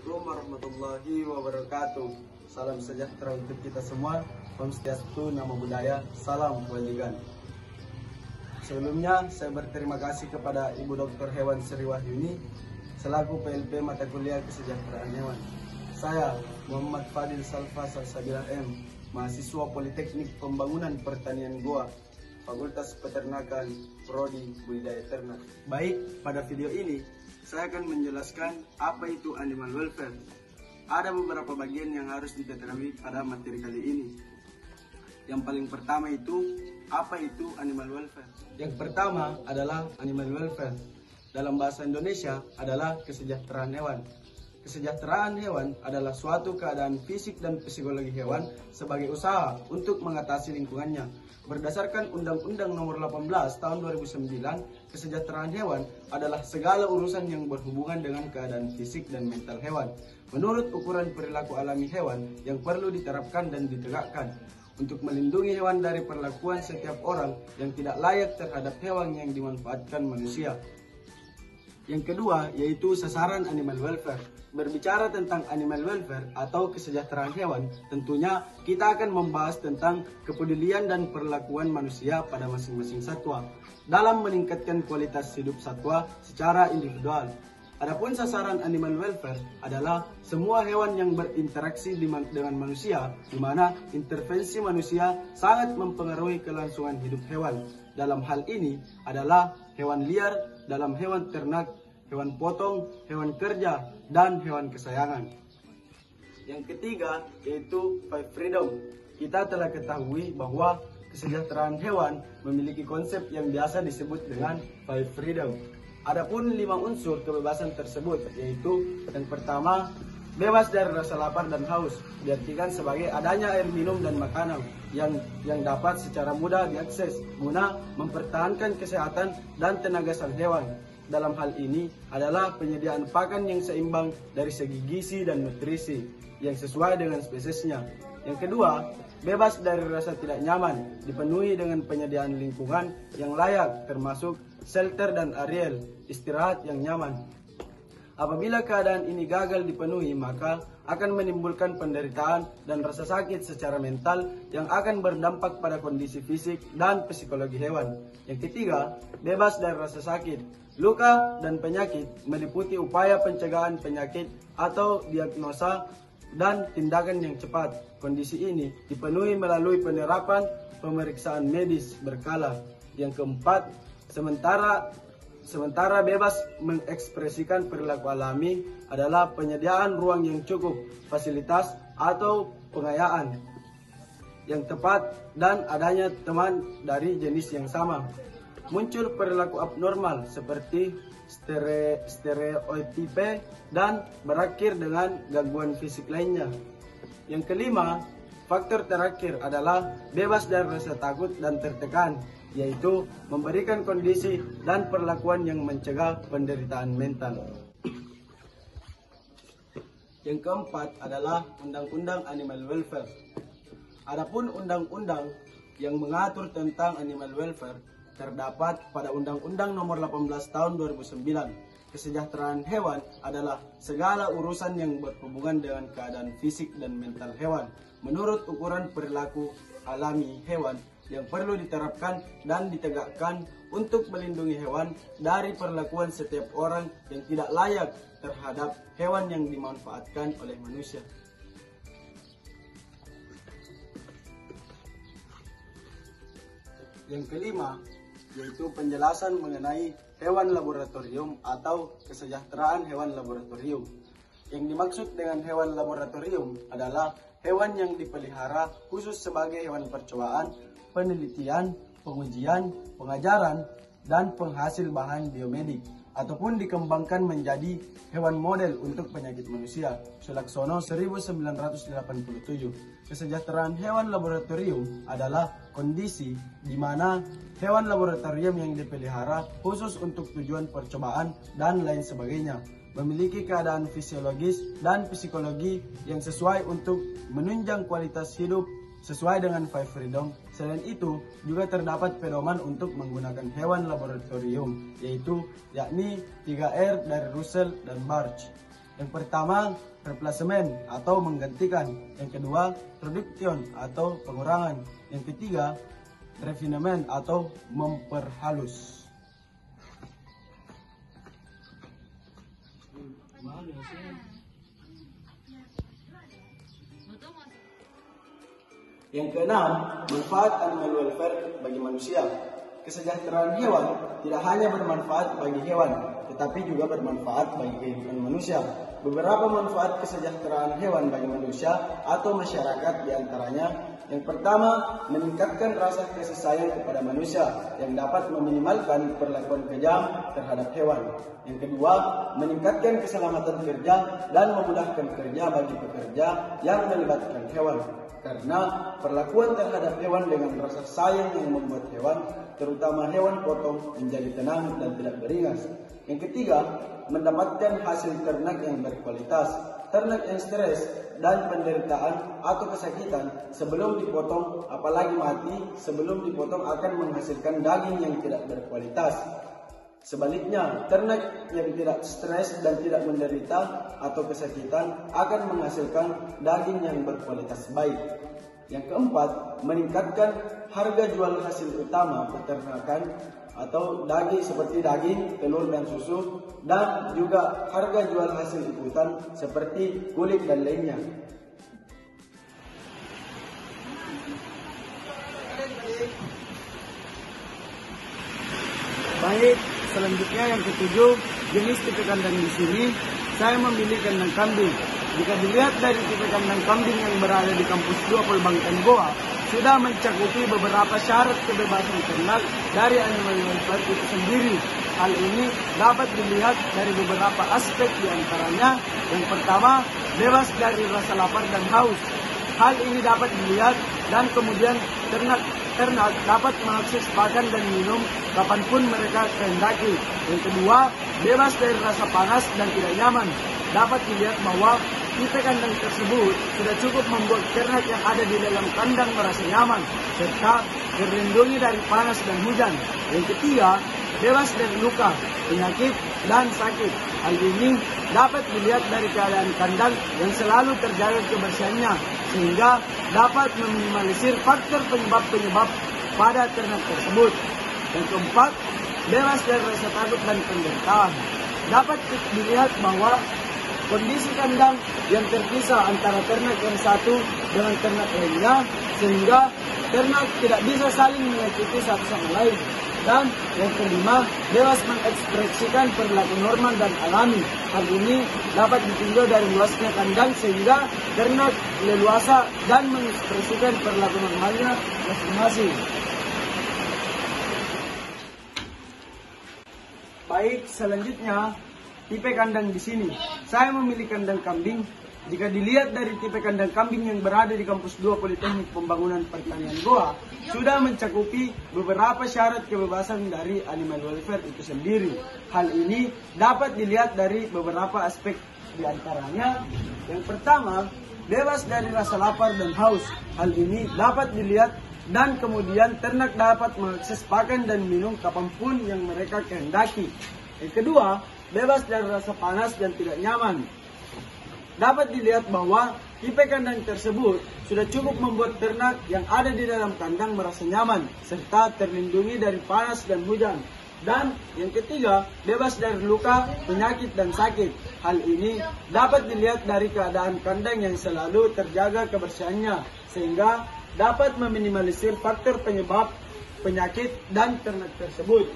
Assalamualaikum warahmatullahi wabarakatuh. Salam sejahtera untuk kita semua. Om Swastiastu, Namo Buddhaya, Salam Kebajikan. Sebelumnya saya berterima kasih kepada Ibu Dr. Hewan Sri Wahyuni selaku PLP mata kuliah kesejahteraan hewan. Saya Muhammad Fadil Salfa Salsabila M, mahasiswa Politeknik Pembangunan Pertanian Goa, Fakultas Peternakan, Prodi Budidaya Ternak. Baik, pada video ini saya akan menjelaskan apa itu animal welfare. Ada beberapa bagian yang harus diketahui pada materi kali ini. Yang paling pertama itu, apa itu animal welfare? Yang pertama adalah animal welfare. Dalam bahasa Indonesia adalah kesejahteraan hewan. Kesejahteraan hewan adalah suatu keadaan fisik dan psikologi hewan sebagai usaha untuk mengatasi lingkungannya. Berdasarkan Undang-Undang Nomor 18 Tahun 2009, kesejahteraan hewan adalah segala urusan yang berhubungan dengan keadaan fisik dan mental hewan. Menurut ukuran perilaku alami hewan yang perlu diterapkan dan ditegakkan untuk melindungi hewan dari perlakuan setiap orang yang tidak layak terhadap hewan yang dimanfaatkan manusia. Yang kedua yaitu sasaran animal welfare. Berbicara tentang animal welfare atau kesejahteraan hewan, tentunya kita akan membahas tentang kepedulian dan perlakuan manusia pada masing-masing satwa dalam meningkatkan kualitas hidup satwa secara individual. Adapun sasaran animal welfare adalah semua hewan yang berinteraksi dengan manusia, di mana intervensi manusia sangat mempengaruhi kelangsungan hidup hewan. Dalam hal ini adalah hewan liar, dalam hewan ternak, hewan potong, hewan kerja, dan hewan kesayangan. Yang ketiga yaitu five freedom. Kita telah ketahui bahwa kesejahteraan hewan memiliki konsep yang biasa disebut dengan five freedom. Adapun 5 unsur kebebasan tersebut yaitu yang pertama, bebas dari rasa lapar dan haus, diartikan sebagai adanya air minum dan makanan yang dapat secara mudah diakses guna mempertahankan kesehatan dan tenaga sang hewan. Dalam hal ini adalah penyediaan pakan yang seimbang dari segi gizi dan nutrisi yang sesuai dengan spesiesnya. Yang kedua, bebas dari rasa tidak nyaman, dipenuhi dengan penyediaan lingkungan yang layak termasuk shelter dan areal istirahat yang nyaman. Apabila keadaan ini gagal dipenuhi, maka akan menimbulkan penderitaan dan rasa sakit secara mental yang akan berdampak pada kondisi fisik dan psikologi hewan. Yang ketiga, bebas dari rasa sakit. Luka dan penyakit meliputi upaya pencegahan penyakit atau diagnosa dan tindakan yang cepat. Kondisi ini dipenuhi melalui penerapan pemeriksaan medis berkala. Yang keempat, sementara bebas mengekspresikan perilaku alami adalah penyediaan ruang yang cukup, fasilitas atau pengayaan yang tepat dan adanya teman dari jenis yang sama. Muncul perilaku abnormal seperti stereotipe dan berakhir dengan gangguan fisik lainnya. Yang kelima, faktor terakhir adalah bebas dari rasa takut dan tertekan, yaitu memberikan kondisi dan perlakuan yang mencegah penderitaan mental. Yang keempat adalah Undang-Undang Animal Welfare. Adapun undang-undang yang mengatur tentang animal welfare terdapat pada Undang-Undang Nomor 18 Tahun 2009. Kesejahteraan hewan adalah segala urusan yang berhubungan dengan keadaan fisik dan mental hewan menurut ukuran perilaku alami hewan yang perlu diterapkan dan ditegakkan untuk melindungi hewan dari perlakuan setiap orang yang tidak layak terhadap hewan yang dimanfaatkan oleh manusia. Yang kelima yaitu penjelasan mengenai hewan laboratorium atau kesejahteraan hewan laboratorium. Yang dimaksud dengan hewan laboratorium adalah hewan yang dipelihara khusus sebagai hewan percobaan, penelitian, pengujian, pengajaran, dan penghasil bahan biomedik, ataupun dikembangkan menjadi hewan model untuk penyakit manusia. Sulaksono 1987. Kesejahteraan hewan laboratorium adalah kondisi di mana hewan laboratorium yang dipelihara khusus untuk tujuan percobaan dan lain sebagainya memiliki keadaan fisiologis dan psikologi yang sesuai untuk menunjang kualitas hidup sesuai dengan five freedom. Selain itu, juga terdapat pedoman untuk menggunakan hewan laboratorium, yakni 3R dari Russell dan Barch. Yang pertama, replacement atau menggantikan. Yang kedua, reduction atau pengurangan. Yang ketiga, refinement atau memperhalus. Yang keenam, manfaat animal welfare bagi manusia. Kesejahteraan hewan tidak hanya bermanfaat bagi hewan, tetapi juga bermanfaat bagi kehidupan manusia. Beberapa manfaat kesejahteraan hewan bagi manusia atau masyarakat diantaranya: yang pertama, meningkatkan rasa kasih sayang kepada manusia yang dapat meminimalkan perlakuan kejam terhadap hewan. Yang kedua, meningkatkan keselamatan kerja dan memudahkan kerja bagi pekerja yang melibatkan hewan. Karena perlakuan terhadap hewan dengan rasa sayang yang membuat hewan, terutama hewan potong, menjadi tenang dan tidak beringas. Yang ketiga, mendapatkan hasil ternak yang berkualitas. Ternak yang stres dan penderitaan atau kesakitan sebelum dipotong, apalagi mati sebelum dipotong, akan menghasilkan daging yang tidak berkualitas. Sebaliknya, ternak yang tidak stres dan tidak menderita atau kesakitan akan menghasilkan daging yang berkualitas baik. Yang keempat, meningkatkan harga jual hasil utama peternakan atau daging seperti daging, telur dan susu, dan juga harga jual hasil ikutan seperti kulit dan lainnya. Baik, selanjutnya yang ketujuh, jenis tipe kandang di sini. Saya memilih kandang kambing. Jika dilihat dari tipe kandang kambing yang berada di kampus 2 Pelbangtan Goa, sudah mencakupi beberapa syarat kebebasan ternak dari animal welfare itu sendiri. Hal ini dapat dilihat dari beberapa aspek, diantaranya yang pertama, bebas dari rasa lapar dan haus. Hal ini dapat dilihat dan kemudian ternak dapat mengakses pakan dan minum kapanpun mereka kehendaki. Yang kedua, bebas dari rasa panas dan tidak nyaman. Dapat dilihat bahwa tipe kandang tersebut sudah cukup membuat ternak yang ada di dalam kandang merasa nyaman serta terlindungi dari panas dan hujan. Yang ketiga, bebas dari luka, penyakit, dan sakit. Hal ini dapat dilihat dari keadaan kandang yang selalu terjaga kebersihannya, sehingga dapat meminimalisir faktor penyebab pada ternak tersebut. Yang keempat, bebas dari rasa takut dan penderitaan. Dapat dilihat bahwa kondisi kandang yang terpisah antara ternak yang satu dengan ternak lainnya, sehingga ternak tidak bisa saling menyakiti satu sama lain. Dan yang kelima, bebas mengekspresikan perilaku normal dan alami. Hal ini dapat ditinjau dari luasnya kandang, sehingga ternak leluasa dan mengekspresikan perilaku normalnya masing-masing. Baik, selanjutnya tipe kandang di sini. Saya memilih kandang kambing. Jika dilihat dari tipe kandang kambing yang berada di kampus 2 Politeknik Pembangunan Pertanian Goa, sudah mencakupi beberapa syarat kebebasan dari animal welfare itu sendiri. Hal ini dapat dilihat dari beberapa aspek, diantaranya yang pertama, bebas dari rasa lapar dan haus. Hal ini dapat dilihat dan kemudian ternak dapat mengakses pakan dan minum kapanpun yang mereka kehendaki. Yang kedua, bebas dari rasa panas dan tidak nyaman. Dapat dilihat bahwa tipe kandang tersebut sudah cukup membuat ternak yang ada di dalam kandang merasa nyaman serta terlindungi dari panas dan hujan. Dan yang ketiga, bebas dari luka, penyakit, dan sakit. Hal ini dapat dilihat dari keadaan kandang yang selalu terjaga kebersihannya, sehingga dapat meminimalisir faktor penyebab penyakit dan ternak tersebut.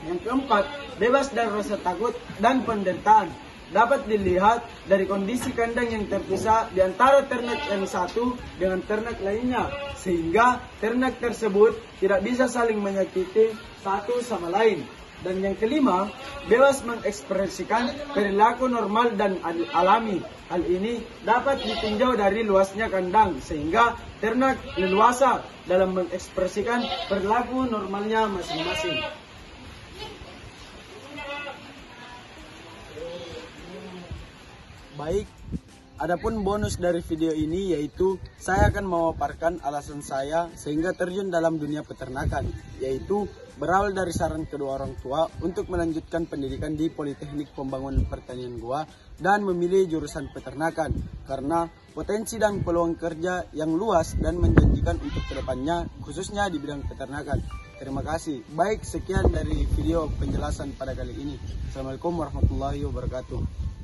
Yang keempat, bebas dari rasa takut dan penderitaan. Dapat dilihat dari kondisi kandang yang terpisah di antara ternak yang satu dengan ternak lainnya, sehingga ternak tersebut tidak bisa saling menyakiti satu sama lain. Dan yang kelima, bebas mengekspresikan perilaku normal dan alami. Hal ini dapat ditinjau dari luasnya kandang, sehingga ternak leluasa dalam mengekspresikan perilaku normalnya masing-masing. Baik, Adapun bonus dari video ini yaitu saya akan memaparkan alasan saya sehingga terjun dalam dunia peternakan, yaitu berawal dari saran kedua orang tua untuk melanjutkan pendidikan di Politeknik Pembangunan Pertanian Goa dan memilih jurusan peternakan karena potensi dan peluang kerja yang luas dan menjanjikan untuk kedepannya khususnya di bidang peternakan. Terima kasih. Baik, sekian dari video penjelasan pada kali ini. Assalamualaikum warahmatullahi wabarakatuh.